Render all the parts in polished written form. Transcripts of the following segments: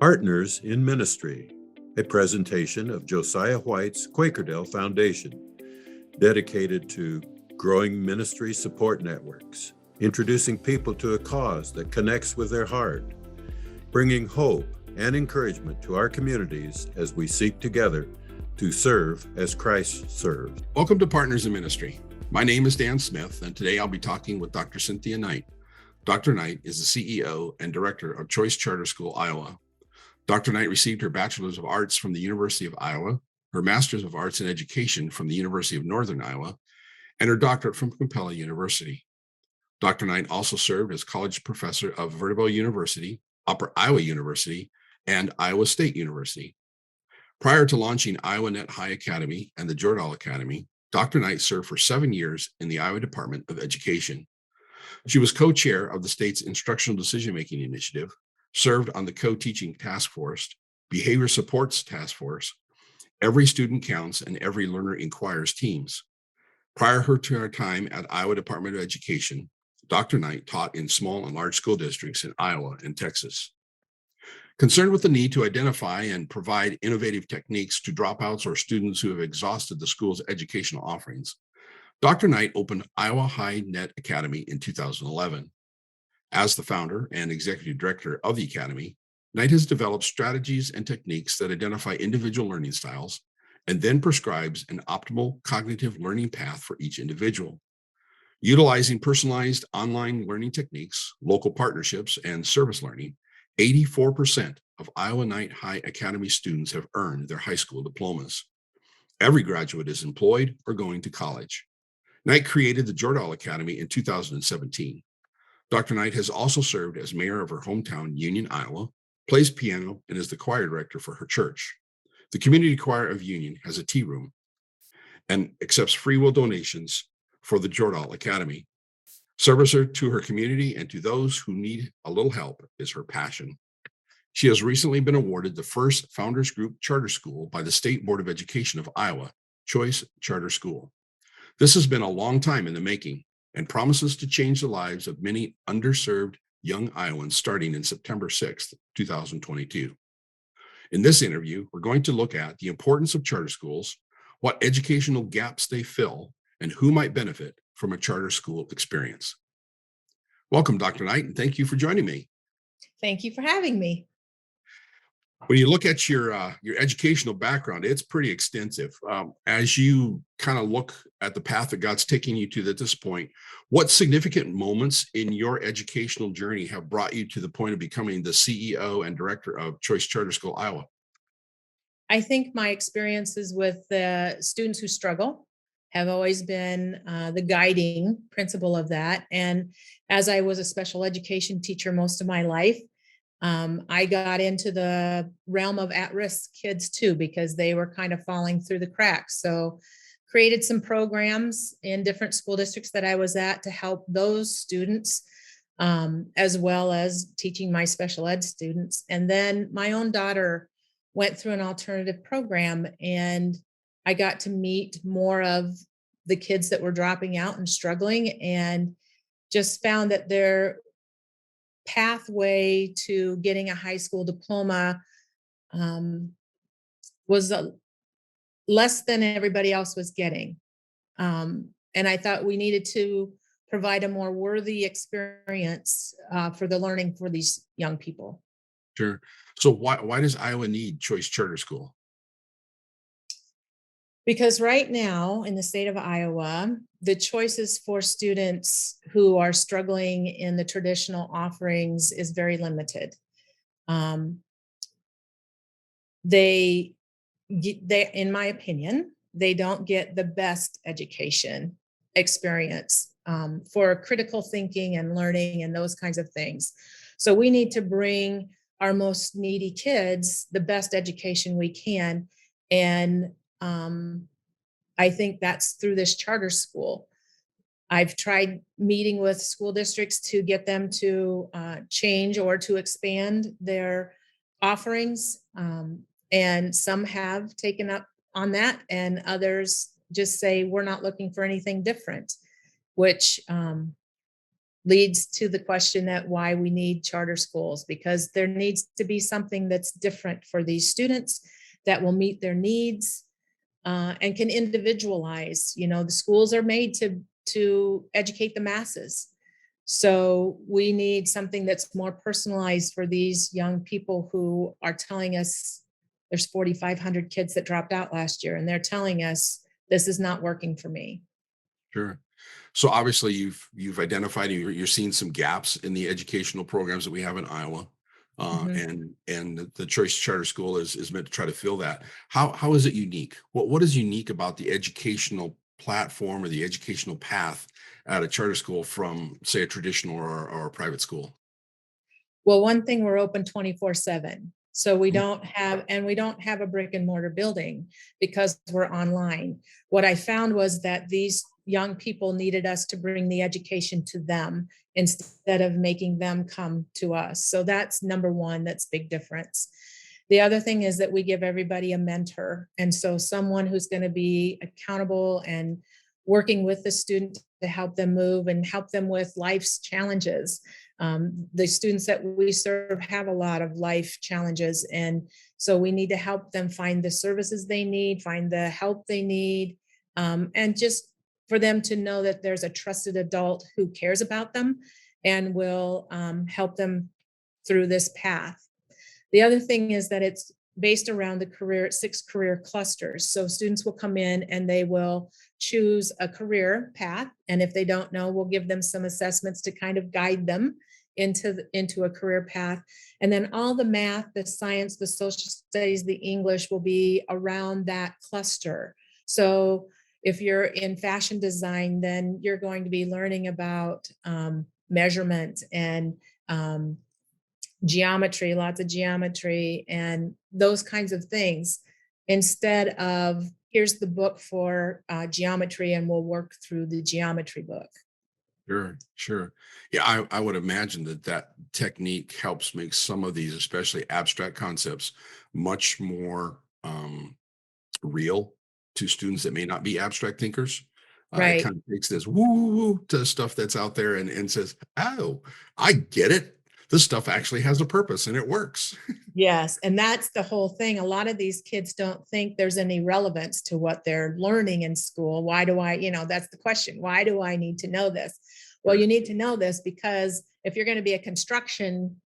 Partners in Ministry, a presentation of Josiah White's Quakerdale Foundation, dedicated to growing ministry support networks, introducing people to a cause that connects with their heart, bringing hope and encouragement to our communities as we seek together to serve as Christ served. Welcome to Partners in Ministry. My name is Dan Smith, and today I'll be talking with Dr. Cynthia Knight. Dr. Knight is the CEO and Director of Choice Charter School, Iowa. Dr. Knight received her Bachelor's of Arts from the University of Iowa, her Master's of Arts in Education from the University of Northern Iowa, and her doctorate from Capella University. Dr. Knight also served as college professor of Vertibell University, Upper Iowa University, and Iowa State University. Prior to launching Iowa Net High Academy and the Jordahl Academy, Dr. Knight served for 7 years in the Iowa Department of Education. She was co-chair of the state's Instructional Decision-Making Initiative, served on the Co-Teaching Task Force, Behavior Supports Task Force, Every Student Counts, and Every Learner Inquires teams. Prior to her time at Iowa Department of Education, Dr. Knight taught in small and large school districts in Iowa and Texas. Concerned with the need to identify and provide innovative techniques to dropouts or students who have exhausted the school's educational offerings, Dr. Knight opened Iowa High Net Academy in 2011. As the founder and executive director of the Academy, Knight has developed strategies and techniques that identify individual learning styles and then prescribes an optimal cognitive learning path for each individual. Utilizing personalized online learning techniques, local partnerships, and service learning, 84% of Iowa Knight High Academy students have earned their high school diplomas. Every graduate is employed or going to college. Knight created the Jordahl Academy in 2017. Dr. Knight has also served as mayor of her hometown, Union, Iowa, plays piano, and is the choir director for her church. The Community Choir of Union has a tea room and accepts free will donations for the Jordahl Academy. Service to her community and to those who need a little help is her passion. She has recently been awarded the first Founders Group Charter School by the State Board of Education of Iowa, Choice Charter School. This has been a long time in the making and promises to change the lives of many underserved young Iowans starting in September 6th, 2022. In this interview, we're going to look at the importance of charter schools, what educational gaps they fill, and who might benefit from a charter school experience. Welcome, Dr. Knight, and thank you for joining me. Thank you for having me. When you look at your educational background, it's pretty extensive. As you kind of look at the path that God's taking you to at this point, what significant moments in your educational journey have brought you to the point of becoming the CEO and director of Choice Charter School, Iowa? I think my experiences with the students who struggle have always been the guiding principle of that. And as I was a special education teacher most of my life, I got into the realm of at-risk kids too, because they were kind of falling through the cracks. So created some programs in different school districts that I was at to help those students, as well as teaching my special ed students. And then my own daughter went through an alternative program, and I got to meet more of the kids that were dropping out and struggling, and just found that their pathway to getting a high school diploma was less than everybody else was getting. And I thought we needed to provide a more worthy experience for the learning for these young people. Sure. So why does Iowa need Choice Charter School? Because right now in the state of Iowa, the choices for students who are struggling in the traditional offerings is very limited. They, in my opinion, they don't get the best education experience for critical thinking and learning and those kinds of things. So we need to bring our most needy kids the best education we can. And I think that's through this charter school. I've tried meeting with school districts to get them to change or to expand their offerings. And some have taken up on that, and others just say, we're not looking for anything different, which leads to the question that why we need charter schools, because there needs to be something that's different for these students that will meet their needs, and can individualize. The schools are made to educate the masses. So we need something that's more personalized for these young people who are telling us there's 4,500 kids that dropped out last year, and they're telling us this is not working for me. Sure. So obviously you've identified, you're seeing some gaps in the educational programs that we have in Iowa. Mhm. And the Choice Charter School is meant to try to fill that. How is it unique? What is unique about the educational platform or the educational path at a charter school from, say, a traditional or a private school? Well, one thing, we're open 24/7. So we Mhm. don't have a brick and mortar building because we're online. What I found was that these young people needed us to bring the education to them instead of making them come to us. So that's number one, that's big difference. The other thing is that we give everybody a mentor. And so someone who's going to be accountable and working with the student to help them move and help them with life's challenges. The students that we serve have a lot of life challenges, and so we need to help them find the services they need, find the help they need, and just for them to know that there's a trusted adult who cares about them and will help them through this path. The other thing is that it's based around the 6 career clusters. So students will come in and they will choose a career path. And if they don't know, we'll give them some assessments to kind of guide them into a career path. And then all the math, the science, the social studies, the English will be around that cluster. So if you're in fashion design, then you're going to be learning about measurement and geometry, lots of geometry and those kinds of things, instead of here's the book for geometry and we'll work through the geometry book. Sure, sure. Yeah, I would imagine that technique helps make some of these, especially abstract concepts, much more real to students that may not be abstract thinkers. It Right. kind of takes this woo woo woo to stuff that's out there and says, "Oh, I get it. This stuff actually has a purpose and it works." Yes. And that's the whole thing. A lot of these kids don't think there's any relevance to what they're learning in school. Why do that's the question. Why do I need to know this? Well, Sure. you need to know this because if you're going to be a construction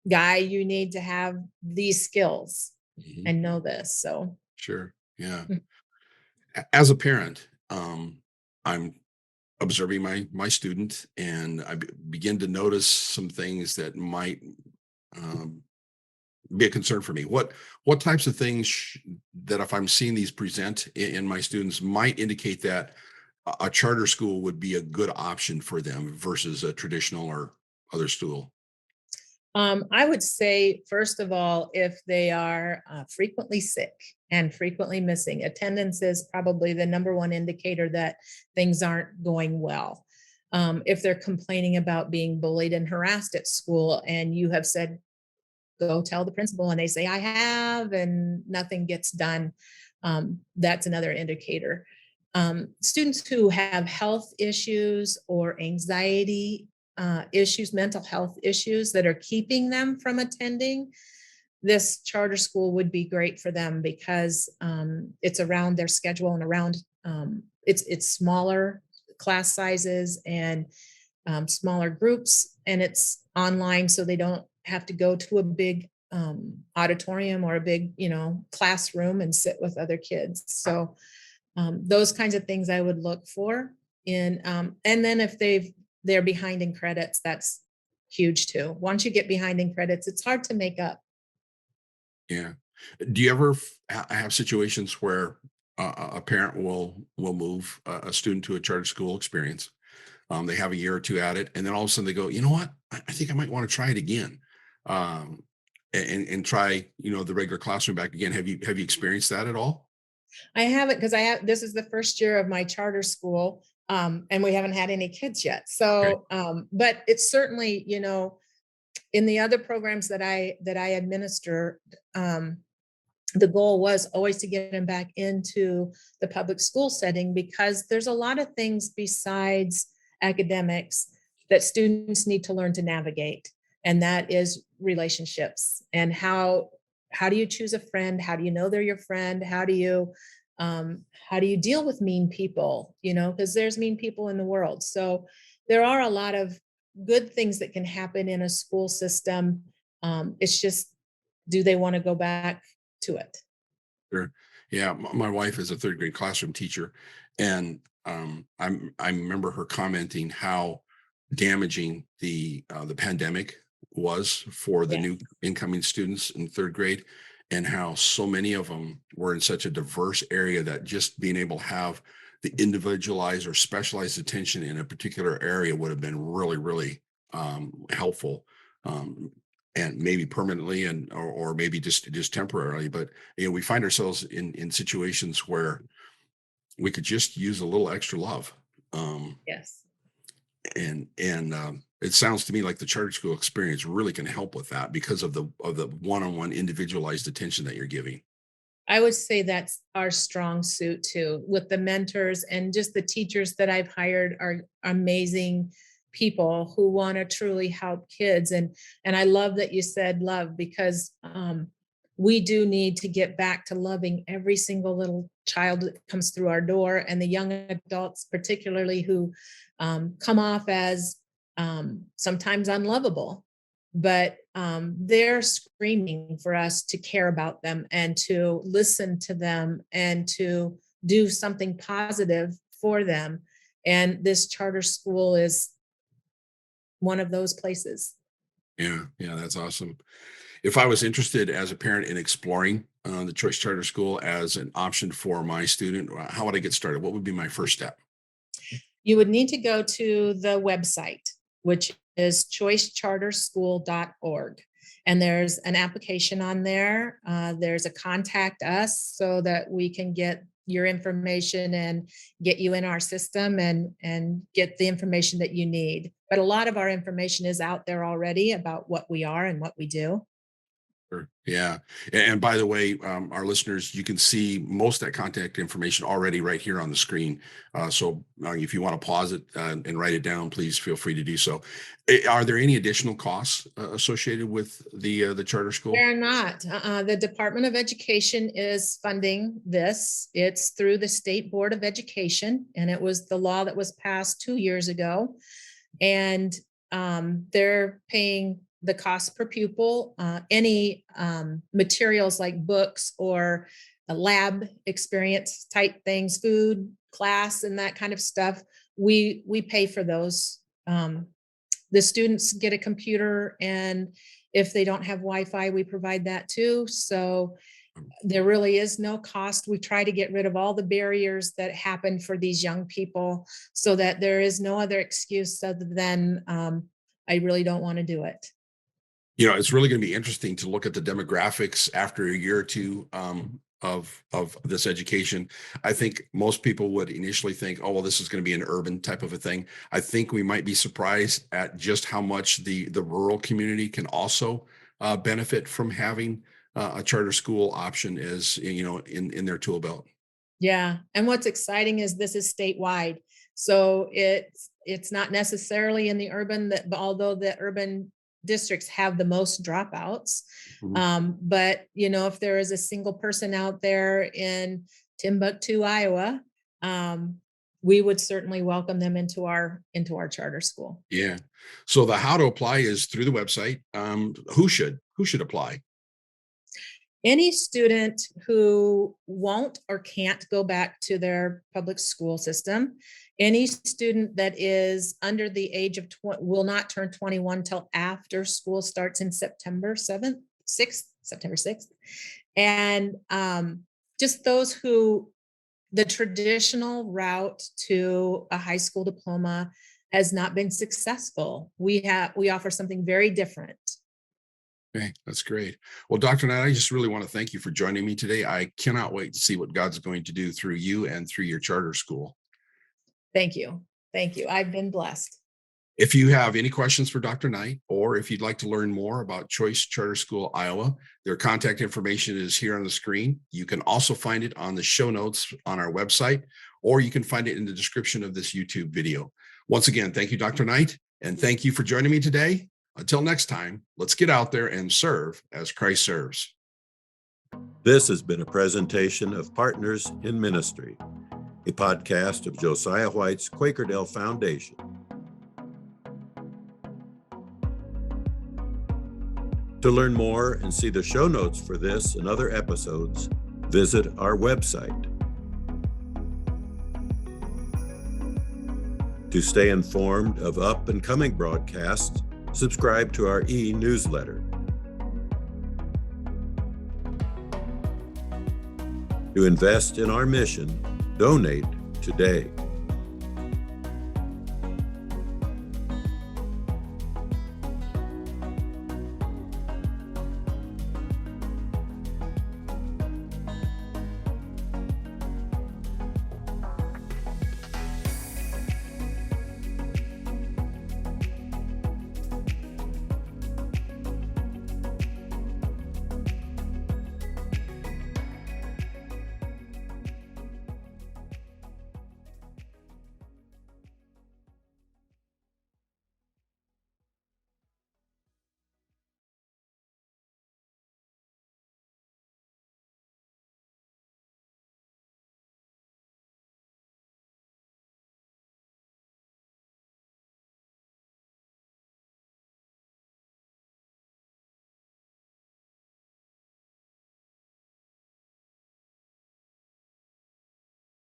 guy, you need to have these skills Mhm. and know this. So, Sure. Yeah. mm, As a parent, I'm observing my student, and I begin to notice some things that might um, be a concern for me. What types of things that if I'm seeing these present in my students might indicate that a charter school would be a good option for them versus a traditional or other school? I would say, first of all, if they are frequently sick and frequently missing, attendance is probably the number one indicator that things aren't going well. If they're complaining about being bullied and harassed at school, and you have said, go tell the principal, and they say, I have, and nothing gets done, that's another indicator. Students who have health issues or anxiety issues, mental health issues that are keeping them from attending, this charter school would be great for them because it's around their schedule and around it's smaller class sizes and smaller groups, and it's online, so they don't have to go to a big auditorium or a big classroom and sit with other kids. So those kinds of things I would look for in, and then if they're behind in credits, that's huge too. Once you get behind in credits, it's hard to make up. Yeah. Do you ever have situations where a parent will move a student to a charter school experience? They have a year or two at it, and then all of a sudden they go, you know what? I think I might want to try it again, um, and try the regular classroom back again. Have you experienced that at all? I haven't, because I have, this is the first year of my charter school, and we haven't had any kids yet. Okay. So, but it's certainly, in the other programs that I administer, the goal was always to get them back into the public school setting because there's a lot of things besides academics that students need to learn to navigate, and that is relationships. And how do you choose a friend? How do you know they're your friend? How do you deal with mean people? Because there's mean people in the world. So there are a lot of good things that can happen in a school system. It's just, do they want to go back to it? Sure. Yeah, my wife is a third grade classroom teacher, and I remember her commenting how damaging the pandemic was for the Yes. new incoming students in third grade, and how so many of them were in such a diverse area that just being able to have the individualized or specialized attention in a particular area would have been really, really helpful. Um, and maybe permanently or maybe just temporarily, but we find ourselves in situations where we could just use a little extra love. um, Yes. and it sounds to me like the charter school experience really can help with that because of the one-on-one individualized attention that you're giving. I would say that's our strong suit too, with the mentors, and just the teachers that I've hired are amazing people who want to truly help kids. And I love that you said love, because we do need to get back to loving every single little child that comes through our door, and the young adults particularly, who come off as sometimes unlovable, but they're screaming for us to care about them and to listen to them and to do something positive for them. And this charter school is one of those places. Yeah, that's awesome. If I was interested as a parent in exploring the choice charter school as an option for my student, how would I get started? What would be my first step? You would need to go to the website, which is choicecharterschool.org. And there's an application on there. There's a contact us so that we can get your information and get you in our system and get the information that you need. But a lot of our information is out there already about what we are and what we do. Sure. Yeah. And by the way, our listeners, you can see most of that contact information already right here on the screen. So if you want to pause it and write it down, please feel free to do so. Are there any additional costs associated with the charter school? They're not. The Department of Education is funding this. It's through the State Board of Education, and it was the law that was passed 2 years ago. And they're paying the cost per pupil. Any materials like books or a lab experience type things, food, class, and that kind of stuff, we pay for those. The students get a computer, and if they don't have Wi-Fi, we provide that too. So there really is no cost. We try to get rid of all the barriers that happen for these young people so that there is no other excuse other than I really don't want to do it. It's really going to be interesting to look at the demographics after a year or two of this education. I think most people would initially think, oh, well, this is going to be an urban type of a thing. I think we might be surprised at just how much the rural community can also benefit from having a charter school option as in their tool belt. Yeah. And what's exciting is this is statewide. So it's not necessarily in the urban, although the urban districts have the most dropouts. But if there is a single person out there in Timbuktu, Iowa, we would certainly welcome them into our charter school. Yeah. So the how to apply is through the website. Who should apply? Any student who won't or can't go back to their public school system, any student that is under the age of will not turn 21 till after school starts in September 6th. And just those who the traditional route to a high school diploma has not been successful. We offer something very different. Okay, that's great. Well, Dr. Knight, I just really want to thank you for joining me today. I cannot wait to see what God's going to do through you and through your charter school. Thank you. Thank you. I've been blessed. If you have any questions for Dr. Knight, or if you'd like to learn more about Choice Charter School Iowa, their contact information is here on the screen. You can also find it on the show notes on our website, or you can find it in the description of this YouTube video. Once again, thank you, Dr. Knight, And thank you for joining me today. Until next time, let's get out there and serve as Christ serves. This has been a presentation of Partners in Ministry, a podcast of Josiah White's Quakerdale Foundation. To learn more and see the show notes for this and other episodes, visit our website. To stay informed of up and coming broadcasts, subscribe to our e-newsletter. To invest in our mission, donate today.